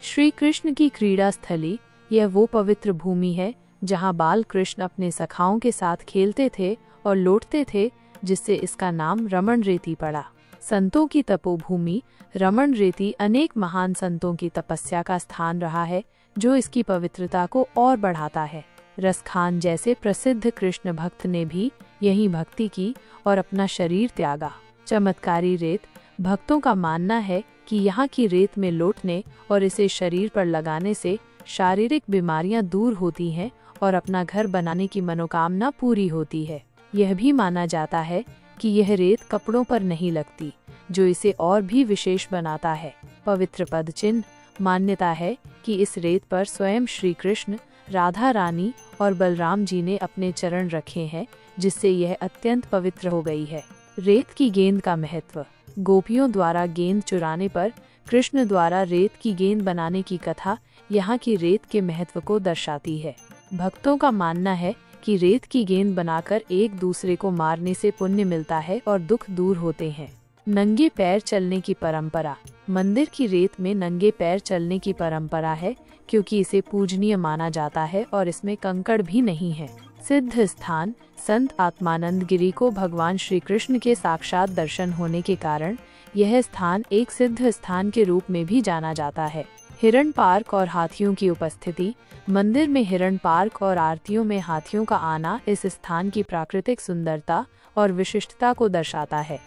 श्री कृष्ण की क्रीड़ा स्थली, यह वो पवित्र भूमि है जहाँ बाल कृष्ण अपने सखाओं के साथ खेलते थे और लौटते थे, जिससे इसका नाम रमण रेती पड़ा। संतों की तपोभूमि रमण रेती अनेक महान संतों की तपस्या का स्थान रहा है, जो इसकी पवित्रता को और बढ़ाता है। रसखान जैसे प्रसिद्ध कृष्ण भक्त ने भी यहीं भक्ति की और अपना शरीर त्यागा। चमत्कारी रेत, भक्तों का मानना है कि यहाँ की रेत में लौटने और इसे शरीर पर लगाने से शारीरिक बीमारियां दूर होती हैं और अपना घर बनाने की मनोकामना पूरी होती है। यह भी माना जाता है कि यह रेत कपड़ों पर नहीं लगती, जो इसे और भी विशेष बनाता है। पवित्र पद चिन्ह, मान्यता है कि इस रेत पर स्वयं श्री कृष्ण, राधा रानी और बलराम जी ने अपने चरण रखे हैं, जिससे यह अत्यंत पवित्र हो गई है। रेत की गेंद का महत्व। गोपियों द्वारा गेंद चुराने पर कृष्ण द्वारा रेत की गेंद बनाने की कथा यहाँ की रेत के महत्व को दर्शाती है। भक्तों का मानना है कि रेत की गेंद बनाकर एक दूसरे को मारने से पुण्य मिलता है और दुख दूर होते हैं। नंगे पैर चलने की परंपरा। मंदिर की रेत में नंगे पैर चलने की परंपरा है, क्योंकि इसे पूजनीय माना जाता है और इसमें कंकड़ भी नहीं है। सिद्ध स्थान। संत आत्मानंद गिरी को भगवान श्री कृष्ण के साक्षात दर्शन होने के कारण यह स्थान एक सिद्ध स्थान के रूप में भी जाना जाता है। हिरण पार्क और हाथियों की उपस्थिति। मंदिर में हिरण पार्क और आरतियों में हाथियों का आना इस स्थान की प्राकृतिक सुंदरता और विशिष्टता को दर्शाता है।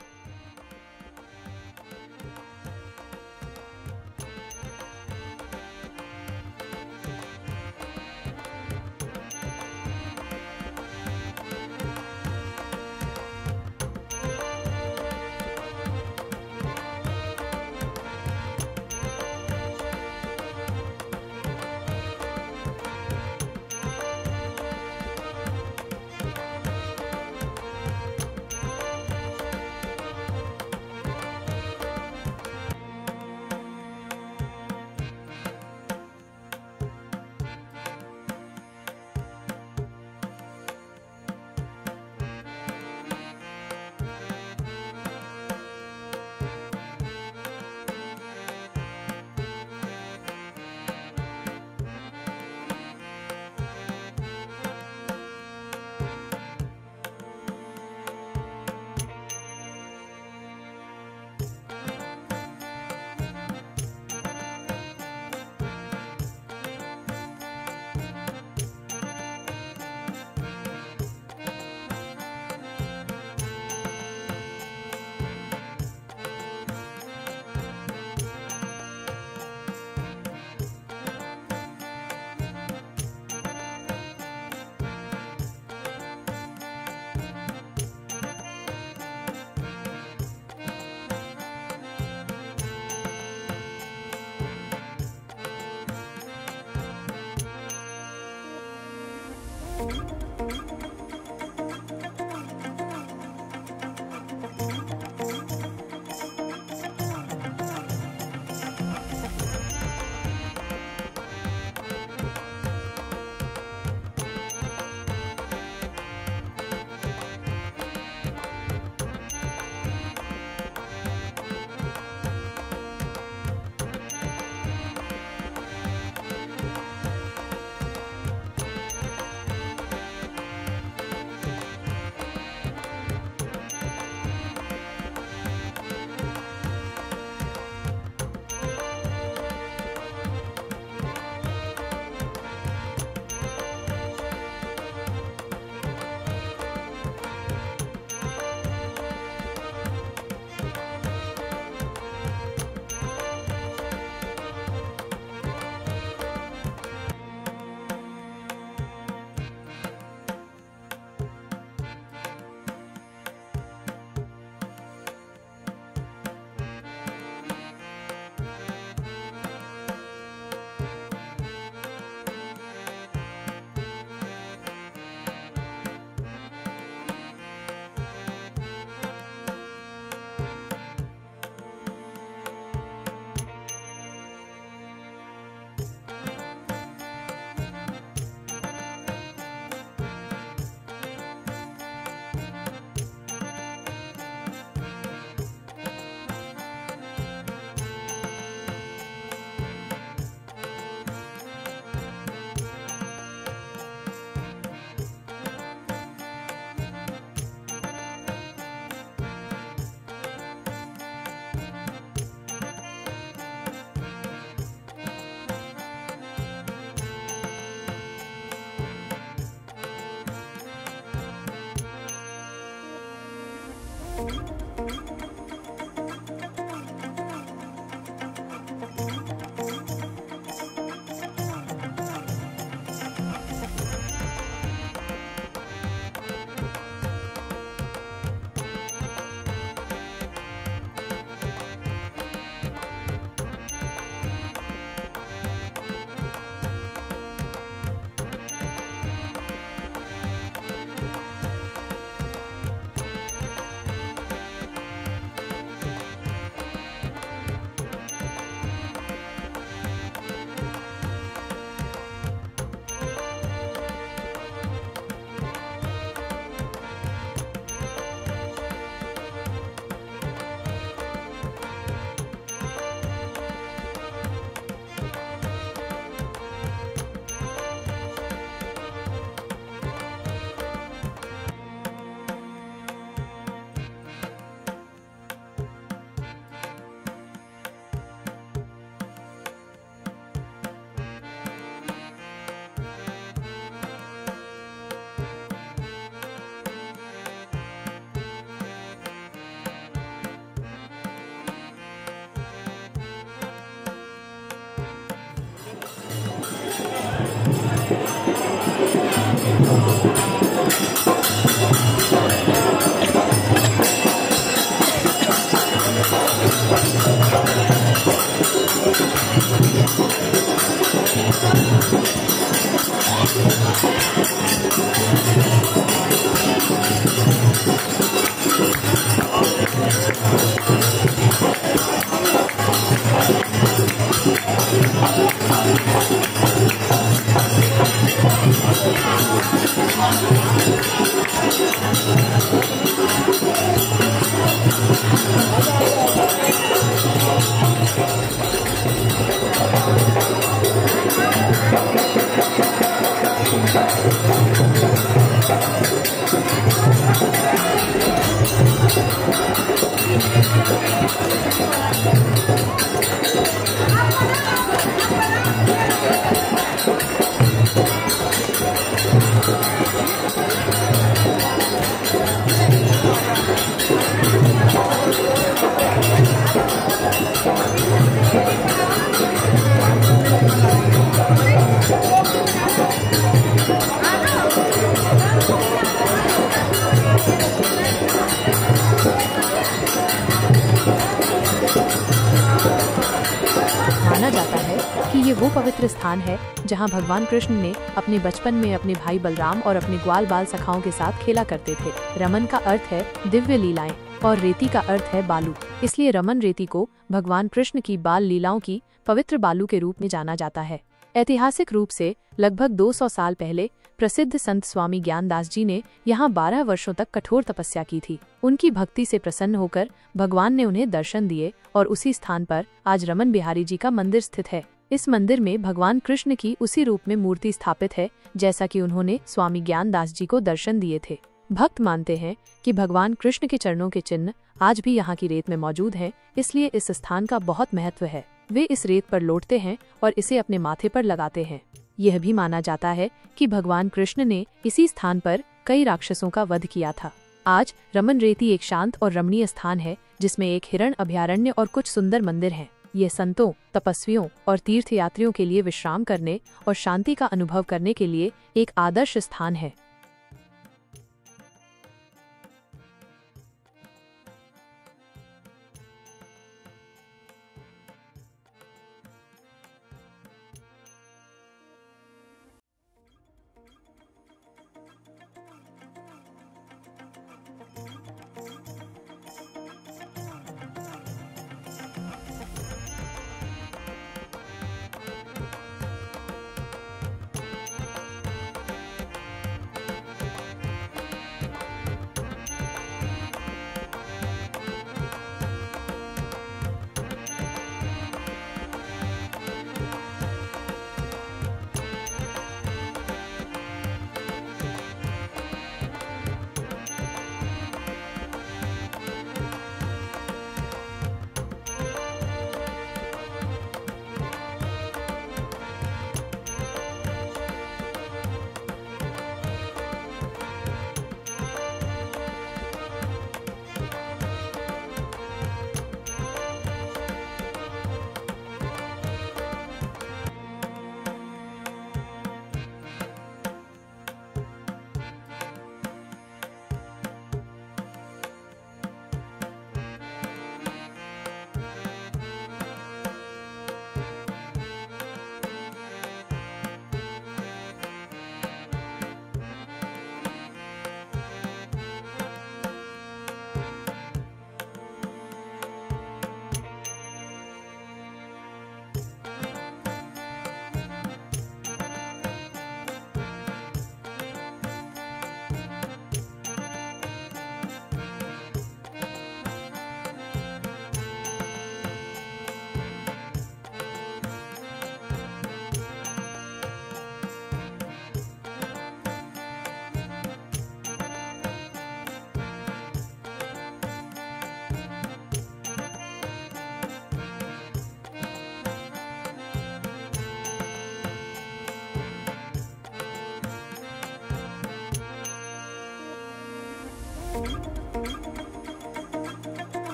माना जाता है कि ये वो पवित्र स्थान है जहां भगवान कृष्ण ने अपने बचपन में अपने भाई बलराम और अपने ग्वाल बाल सखाओं के साथ खेला करते थे। रमन का अर्थ है दिव्य लीलाएं और रेती का अर्थ है बालू, इसलिए रमन रेती को भगवान कृष्ण की बाल लीलाओं की पवित्र बालू के रूप में जाना जाता है। ऐतिहासिक रूप से लगभग 200 साल पहले प्रसिद्ध संत स्वामी ज्ञानदास जी ने यहाँ 12 वर्षों तक कठोर तपस्या की थी। उनकी भक्ति से प्रसन्न होकर भगवान ने उन्हें दर्शन दिए और उसी स्थान पर आज रमन बिहारी जी का मंदिर स्थित है। इस मंदिर में भगवान कृष्ण की उसी रूप में मूर्ति स्थापित है जैसा कि उन्होंने स्वामी ज्ञानदास जी को दर्शन दिए थे। भक्त मानते हैं कि भगवान कृष्ण के चरणों के चिन्ह आज भी यहाँ की रेत में मौजूद हैं, इसलिए इस स्थान का बहुत महत्व है। वे इस रेत पर लौटते हैं और इसे अपने माथे पर लगाते हैं। यह भी माना जाता है कि भगवान कृष्ण ने इसी स्थान पर कई राक्षसों का वध किया था। आज रमन रेती एक शांत और रमणीय स्थान है जिसमें एक हिरण अभयारण्य और कुछ सुंदर मंदिर हैं। ये संतों, तपस्वियों और तीर्थयात्रियों के लिए विश्राम करने और शांति का अनुभव करने के लिए एक आदर्श स्थान है।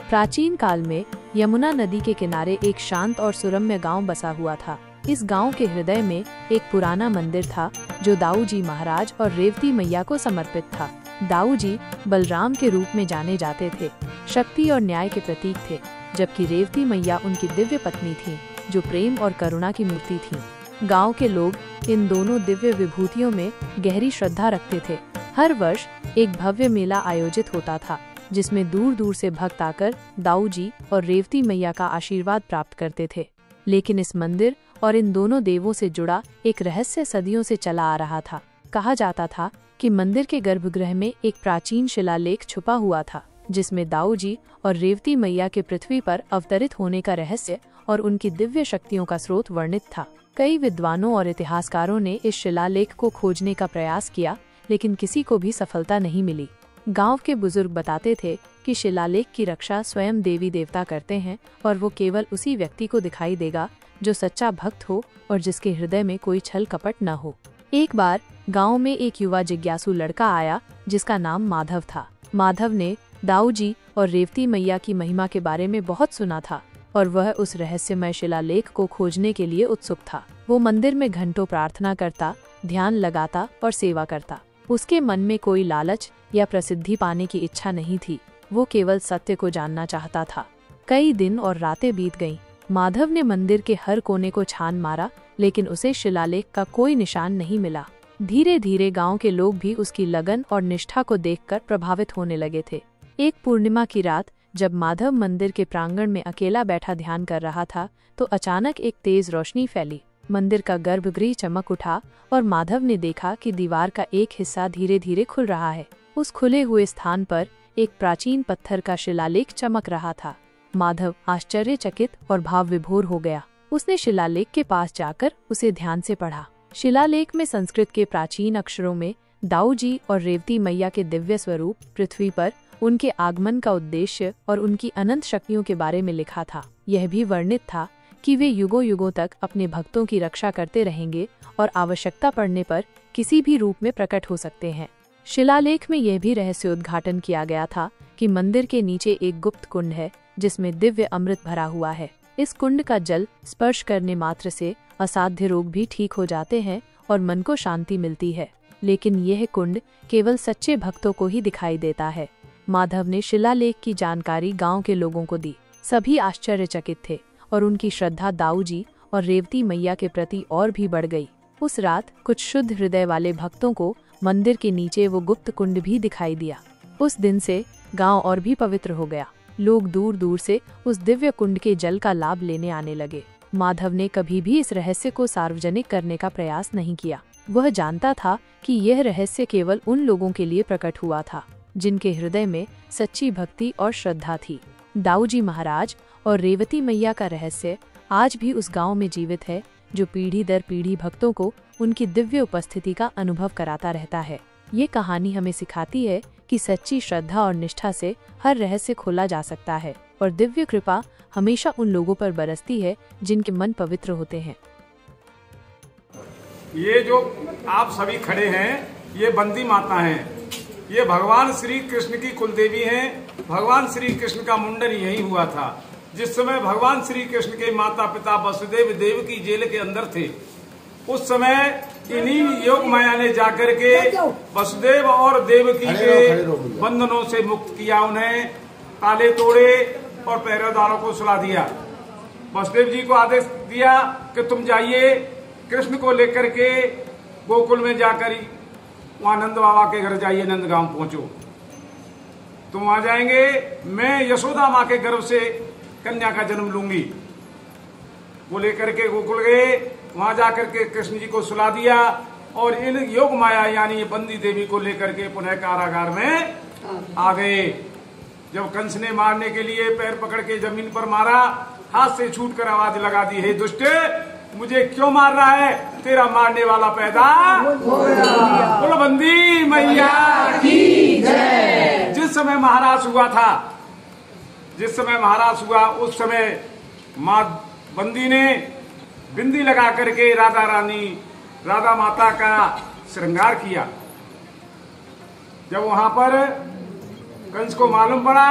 प्राचीन काल में यमुना नदी के किनारे एक शांत और सुरम्य गांव बसा हुआ था। इस गांव के हृदय में एक पुराना मंदिर था जो दाऊजी महाराज और रेवती मैया को समर्पित था। दाऊजी बलराम के रूप में जाने जाते थे, शक्ति और न्याय के प्रतीक थे, जबकि रेवती मैया उनकी दिव्य पत्नी थीं, जो प्रेम और करुणा की मूर्ति थीं। गांव के लोग इन दोनों दिव्य विभूतियों में गहरी श्रद्धा रखते थे। हर वर्ष एक भव्य मेला आयोजित होता था, जिसमें दूर दूर से भक्त आकर दाऊजी और रेवती मैया का आशीर्वाद प्राप्त करते थे। लेकिन इस मंदिर और इन दोनों देवों से जुड़ा एक रहस्य सदियों से चला आ रहा था। कहा जाता था कि मंदिर के गर्भगृह में एक प्राचीन शिलालेख छुपा हुआ था, जिसमें दाऊजी और रेवती मैया के पृथ्वी पर अवतरित होने का रहस्य और उनकी दिव्य शक्तियों का स्रोत वर्णित था। कई विद्वानों और इतिहासकारों ने इस शिलालेख को खोजने का प्रयास किया, लेकिन किसी को भी सफलता नहीं मिली। गांव के बुजुर्ग बताते थे कि शिलालेख की रक्षा स्वयं देवी देवता करते हैं और वो केवल उसी व्यक्ति को दिखाई देगा जो सच्चा भक्त हो और जिसके हृदय में कोई छल कपट न हो। एक बार गांव में एक युवा जिज्ञासु लड़का आया जिसका नाम माधव था। माधव ने दाऊजी और रेवती मैया की महिमा के बारे में बहुत सुना था और वह उस रहस्यमय शिलालेख को खोजने के लिए उत्सुक था। वो मंदिर में घंटों प्रार्थना करता, ध्यान लगाता और सेवा करता। उसके मन में कोई लालच या प्रसिद्धि पाने की इच्छा नहीं थी, वो केवल सत्य को जानना चाहता था। कई दिन और रातें बीत गईं। माधव ने मंदिर के हर कोने को छान मारा, लेकिन उसे शिलालेख का कोई निशान नहीं मिला। धीरे धीरे गांव के लोग भी उसकी लगन और निष्ठा को देखकर प्रभावित होने लगे थे। एक पूर्णिमा की रात जब माधव मंदिर के प्रांगण में अकेला बैठा ध्यान कर रहा था, तो अचानक एक तेज रोशनी फैली। मंदिर का गर्भगृह चमक उठा और माधव ने देखा कि दीवार का एक हिस्सा धीरे धीरे खुल रहा है। उस खुले हुए स्थान पर एक प्राचीन पत्थर का शिलालेख चमक रहा था। माधव आश्चर्यचकित और भाव विभोर हो गया। उसने शिलालेख के पास जाकर उसे ध्यान से पढ़ा। शिलालेख में संस्कृत के प्राचीन अक्षरों में दाऊजी और रेवती मैया के दिव्य स्वरूप, पृथ्वी पर उनके आगमन का उद्देश्य और उनकी अनंत शक्तियों के बारे में लिखा था। यह भी वर्णित था कि वे युगों युगों तक अपने भक्तों की रक्षा करते रहेंगे और आवश्यकता पड़ने पर किसी भी रूप में प्रकट हो सकते हैं। शिलालेख में यह भी रहस्य उद्घाटन किया गया था कि मंदिर के नीचे एक गुप्त कुंड है जिसमें दिव्य अमृत भरा हुआ है। इस कुंड का जल स्पर्श करने मात्र से असाध्य रोग भी ठीक हो जाते हैं और मन को शांति मिलती है। लेकिन यह कुंड केवल सच्चे भक्तों को ही दिखाई देता है। माधव ने शिलालेख की जानकारी गांव के लोगों को दी। सभी आश्चर्यचकित थे और उनकी श्रद्धा दाऊजी और रेवती मैया के प्रति और भी बढ़ गई। उस रात कुछ शुद्ध हृदय वाले भक्तों को मंदिर के नीचे वो गुप्त कुंड भी दिखाई दिया। उस दिन से गांव और भी पवित्र हो गया। लोग दूर दूर से उस दिव्य कुंड के जल का लाभ लेने आने लगे। माधव ने कभी भी इस रहस्य को सार्वजनिक करने का प्रयास नहीं किया। वह जानता था कि यह रहस्य केवल उन लोगों के लिए प्रकट हुआ था जिनके हृदय में सच्ची भक्ति और श्रद्धा थी। दाऊजी महाराज और रेवती मैया का रहस्य आज भी उस गांव में जीवित है, जो पीढ़ी दर पीढ़ी भक्तों को उनकी दिव्य उपस्थिति का अनुभव कराता रहता है। ये कहानी हमें सिखाती है कि सच्ची श्रद्धा और निष्ठा से हर रहस्य खोला जा सकता है और दिव्य कृपा हमेशा उन लोगों पर बरसती है जिनके मन पवित्र होते हैं। ये जो आप सभी खड़े हैं, ये बंदी माता हैं। ये भगवान श्री कृष्ण की कुलदेवी हैं। भगवान श्री कृष्ण का मुंडन यही हुआ था। जिस समय भगवान श्री कृष्ण के माता पिता वसुदेव देवकी जेल के अंदर थे, उस समय इन्हीं योग माया ने जाकर के वसुदेव और देवकी के बंधनों से मुक्त किया, उन्हें ताले तोड़े और पहरेदारों को सुला दिया। वसुदेव जी को आदेश दिया कि तुम जाइए कृष्ण को लेकर के गोकुल में जाकर वहां नंद बाबा के घर जाइए, नंदगांव पहुंचो। तुम वहां जाएंगे, मैं यशोदा माँ के गर्भ से कन्या का जन्म लूंगी। वो लेकर के गोकुल गए, वहां जाकर के कृष्ण जी को सुला दिया और इन योग माया यानी बंदी देवी को लेकर के पुनः कारागार में आ गए। जब कंस ने मारने के लिए पैर पकड़ के जमीन पर मारा, हाथ से छूटकर आवाज लगा दी, हे दुष्ट, मुझे क्यों मार रहा है? तेरा मारने वाला पैदा बोलो बंदी मैया की जय। जिस समय महाराज हुआ था, जिस समय महाराज हुआ, उस समय माँ बंदी ने बिंदी लगा करके राधा रानी, राधा माता का श्रृंगार किया। जब वहां पर कंस को मालूम पड़ा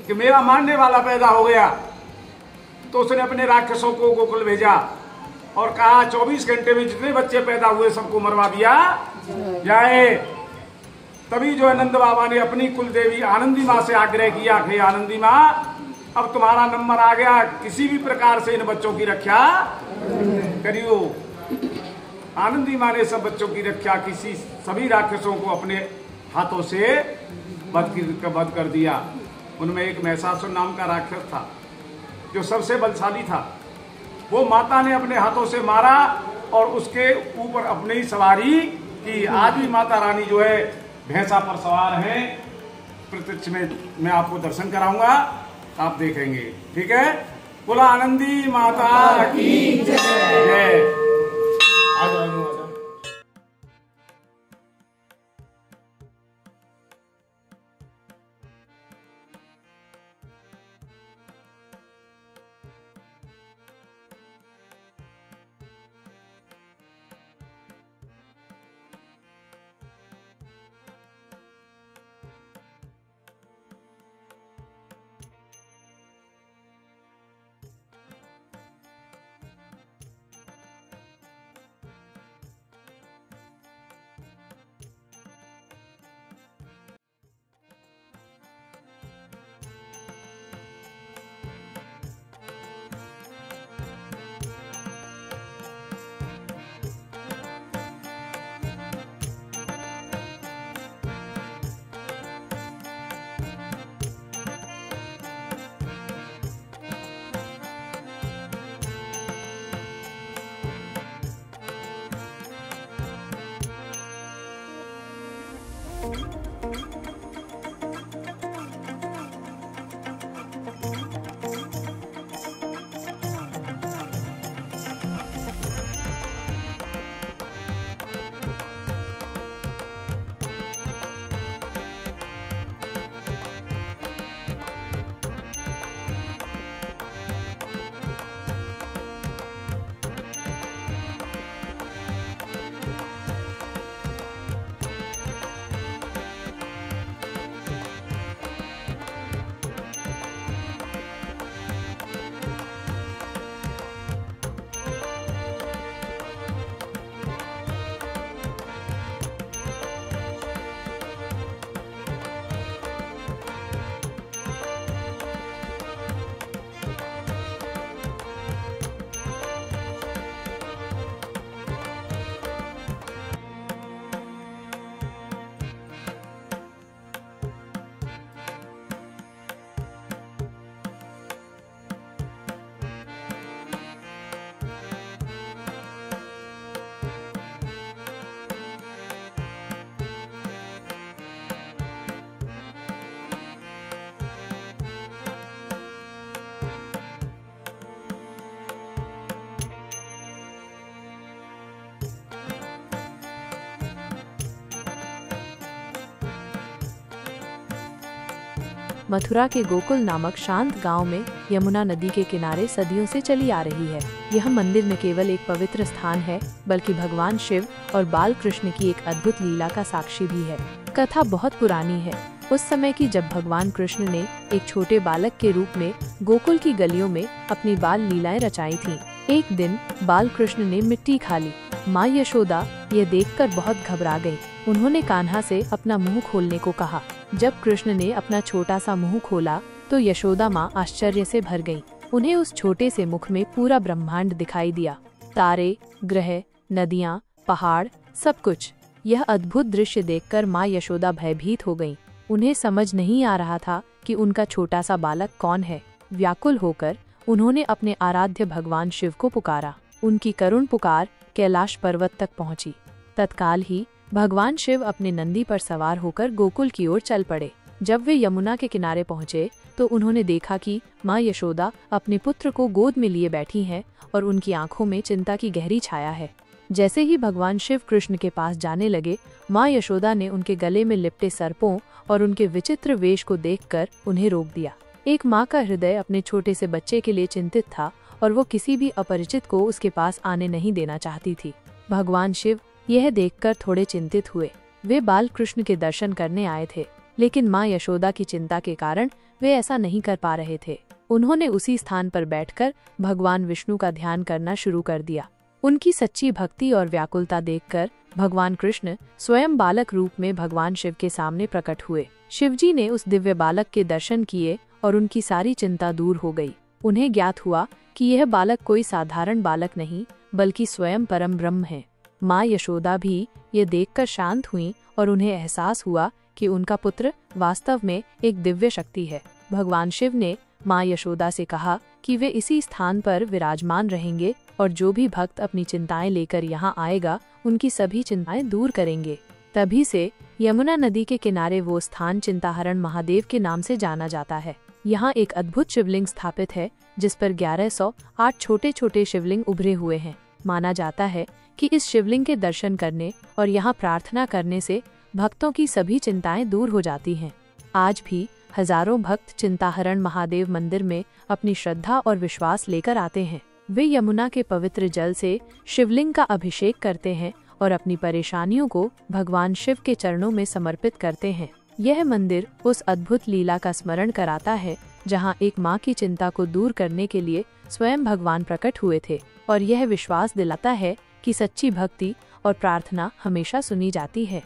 कि मेरा मारने वाला पैदा हो गया, तो उसने अपने राक्षसों को गोकुल भेजा और कहा 24 घंटे में जितने बच्चे पैदा हुए सबको मरवा दिया जाए। तभी जो नंद बाबा ने अपनी कुलदेवी आनंदी माँ से आग्रह किया कि आनंदी माँ, अब तुम्हारा नंबर आ गया, किसी भी प्रकार से इन बच्चों की रक्षा करियो। आनंदी माँ ने सब बच्चों की रक्षा, सभी राक्षसों को अपने हाथों से वध कर दिया। उनमें एक महिषासुर नाम का राक्षस था जो सबसे बलशाली था। वो माता ने अपने हाथों से मारा और उसके ऊपर अपने ही सवारी की। आज भी माता रानी जो है भैंसा पर सवार है। प्रत्यक्ष में मैं आपको दर्शन कराऊंगा, आप देखेंगे। ठीक है, बोला आनंदी माता की जय। मथुरा के गोकुल नामक शांत गांव में यमुना नदी के किनारे सदियों से चली आ रही है। यह मंदिर न केवल एक पवित्र स्थान है, बल्कि भगवान शिव और बाल कृष्ण की एक अद्भुत लीला का साक्षी भी है। कथा बहुत पुरानी है, उस समय की जब भगवान कृष्ण ने एक छोटे बालक के रूप में गोकुल की गलियों में अपनी बाल लीलाएं रचाई थीं। एक दिन बाल कृष्ण ने मिट्टी खा ली। माँ यशोदा यह देखकर बहुत घबरा गई। उन्होंने कान्हा से अपना मुंह खोलने को कहा। जब कृष्ण ने अपना छोटा सा मुंह खोला तो यशोदा माँ आश्चर्य से भर गईं। उन्हें उस छोटे से मुख में पूरा ब्रह्मांड दिखाई दिया, तारे, ग्रह, नदियाँ, पहाड़, सब कुछ। यह अद्भुत दृश्य देखकर माँ यशोदा भयभीत हो गईं। उन्हें समझ नहीं आ रहा था कि उनका छोटा सा बालक कौन है। व्याकुल होकर उन्होंने अपने आराध्य भगवान शिव को पुकारा। उनकी करुण पुकार कैलाश पर्वत तक पहुंची। तत्काल ही भगवान शिव अपने नंदी पर सवार होकर गोकुल की ओर चल पड़े। जब वे यमुना के किनारे पहुंचे तो उन्होंने देखा कि माँ यशोदा अपने पुत्र को गोद में लिए बैठी हैं और उनकी आंखों में चिंता की गहरी छाया है। जैसे ही भगवान शिव कृष्ण के पास जाने लगे, माँ यशोदा ने उनके गले में लिपटे सर्पों और उनके विचित्र वेश को देखकर उन्हें रोक दिया। एक माँ का हृदय अपने छोटे से बच्चे के लिए चिंतित था और वो किसी भी अपरिचित को उसके पास आने नहीं देना चाहती थी। भगवान शिव यह देखकर थोड़े चिंतित हुए। वे बाल कृष्ण के दर्शन करने आए थे, लेकिन माँ यशोदा की चिंता के कारण वे ऐसा नहीं कर पा रहे थे। उन्होंने उसी स्थान पर बैठकर भगवान विष्णु का ध्यान करना शुरू कर दिया। उनकी सच्ची भक्ति और व्याकुलता देखकर भगवान कृष्ण स्वयं बालक रूप में भगवान शिव के सामने प्रकट हुए। शिवजी ने उस दिव्य बालक के दर्शन किए और उनकी सारी चिंता दूर हो गई। उन्हें ज्ञात हुआ कि यह बालक कोई साधारण बालक नहीं, बल्कि स्वयं परम ब्रह्म है। माँ यशोदा भी ये देखकर शांत हुईं और उन्हें एहसास हुआ कि उनका पुत्र वास्तव में एक दिव्य शक्ति है। भगवान शिव ने माँ यशोदा से कहा कि वे इसी स्थान पर विराजमान रहेंगे और जो भी भक्त अपनी चिंताएं लेकर यहाँ आएगा, उनकी सभी चिंताएं दूर करेंगे। तभी से यमुना नदी के किनारे वो स्थान चिंताहरण महादेव के नाम से जाना जाता है। यहाँ एक अद्भुत शिवलिंग स्थापित है, जिस पर 1108 छोटे छोटे शिवलिंग उभरे हुए हैं। माना जाता है कि इस शिवलिंग के दर्शन करने और यहाँ प्रार्थना करने से भक्तों की सभी चिंताएं दूर हो जाती हैं। आज भी हजारों भक्त चिंताहरण महादेव मंदिर में अपनी श्रद्धा और विश्वास लेकर आते हैं। वे यमुना के पवित्र जल से शिवलिंग का अभिषेक करते हैं और अपनी परेशानियों को भगवान शिव के चरणों में समर्पित करते हैं। यह मंदिर उस अद्भुत लीला का स्मरण कराता है, जहाँ एक माँ की चिंता को दूर करने के लिए स्वयं भगवान प्रकट हुए थे, और यह विश्वास दिलाता है कि सच्ची भक्ति और प्रार्थना हमेशा सुनी जाती है।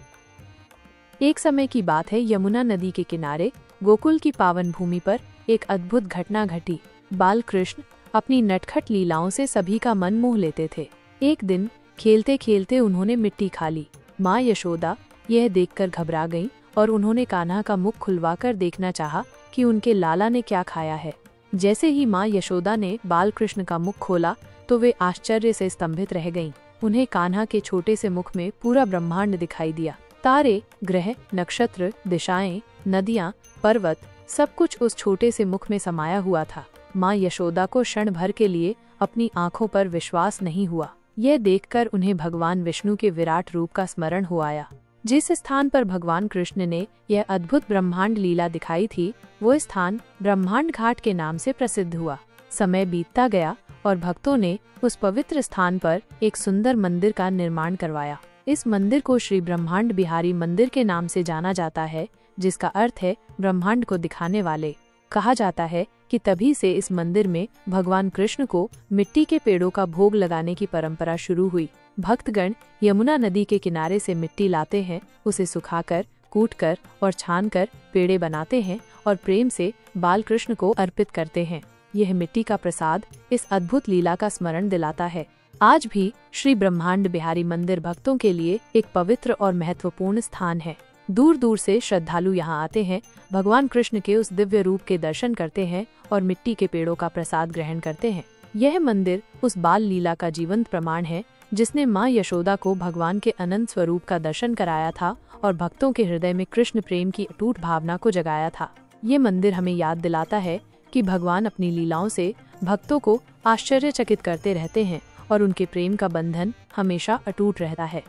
एक समय की बात है, यमुना नदी के किनारे गोकुल की पावन भूमि पर एक अद्भुत घटना घटी। बाल कृष्ण अपनी नटखट लीलाओं से सभी का मन मोह लेते थे। एक दिन खेलते खेलते उन्होंने मिट्टी खा ली। माँ यशोदा यह देखकर घबरा गईं और उन्होंने कान्हा का मुख खुलवाकर देखना चाहा कि उनके लाला ने क्या खाया है। जैसे ही माँ यशोदा ने बाल कृष्ण का मुख खोला तो वे आश्चर्य से स्तंभित रह गईं। उन्हें कान्हा के छोटे से मुख में पूरा ब्रह्मांड दिखाई दिया। तारे, ग्रह, नक्षत्र, दिशाएं, नदियाँ, पर्वत, सब कुछ उस छोटे से मुख में समाया हुआ था। माँ यशोदा को क्षण भर के लिए अपनी आंखों पर विश्वास नहीं हुआ। यह देखकर उन्हें भगवान विष्णु के विराट रूप का स्मरण हो आया। जिस स्थान पर भगवान कृष्ण ने यह अद्भुत ब्रह्मांड लीला दिखाई थी, वो स्थान ब्रह्मांड घाट के नाम से प्रसिद्ध हुआ। समय बीतता गया और भक्तों ने उस पवित्र स्थान पर एक सुंदर मंदिर का निर्माण करवाया। इस मंदिर को श्री ब्रह्मांड बिहारी मंदिर के नाम से जाना जाता है, जिसका अर्थ है ब्रह्मांड को दिखाने वाले। कहा जाता है कि तभी से इस मंदिर में भगवान कृष्ण को मिट्टी के पेड़ों का भोग लगाने की परंपरा शुरू हुई। भक्तगण यमुना नदी के किनारे से मिट्टी लाते हैं, उसे सुखाकर, कूटकर और छानकर पेड़े बनाते हैं और प्रेम से बाल कृष्ण को अर्पित करते हैं। यह मिट्टी का प्रसाद इस अद्भुत लीला का स्मरण दिलाता है। आज भी श्री ब्रह्मांड बिहारी मंदिर भक्तों के लिए एक पवित्र और महत्वपूर्ण स्थान है। दूर दूर से श्रद्धालु यहाँ आते हैं, भगवान कृष्ण के उस दिव्य रूप के दर्शन करते हैं और मिट्टी के पेड़ों का प्रसाद ग्रहण करते हैं। यह मंदिर उस बाल लीला का जीवंत प्रमाण है, जिसने माँ यशोदा को भगवान के अनंत स्वरूप का दर्शन कराया था और भक्तों के हृदय में कृष्ण प्रेम की अटूट भावना को जगाया था। ये मंदिर हमें याद दिलाता है कि भगवान अपनी लीलाओं से भक्तों को आश्चर्यचकित करते रहते हैं और उनके प्रेम का बंधन हमेशा अटूट रहता है।